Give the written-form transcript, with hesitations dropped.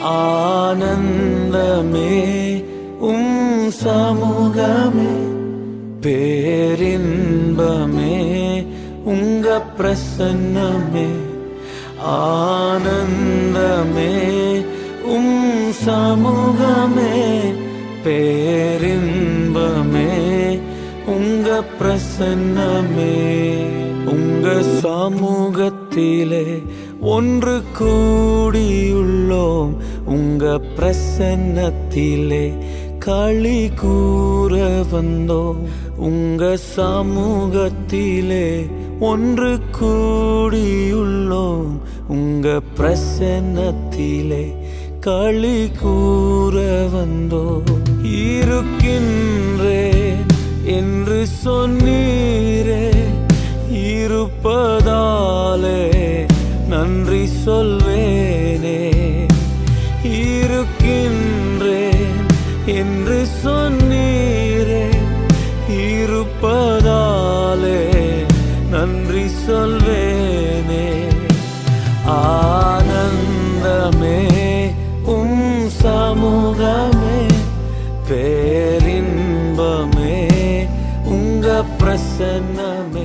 ஆனந்தமே சமூகமே, பேரின்பமே உங்க பிரசன்னமே. ஆனந்தமே சமூகமே, பேரின்பமே உங்க பிரசன்னமே. உங்க சமூகத்திலே ஒன்று கூடியுள்ளோம், உங்க பிரசன்னத்திலே களி கூற வந்தோம். உங்க சமூகத்திலே ஒன்று கூடியுள்ளோம், உங்க பிரசன்னத்திலே களி கூற வந்தோம். இருக்கின்றேன் என்று சொன்னீரே, இருப்பதாலே நன்றி சொல்வேனே. இருக்கின்றேன் என்று சொன்னீரே, இருப்பதாலே நன்றி சொல்வேனே. ஆனந்தமே சமூகமே, பேரின்பமே உங்க பிரசன்னமே.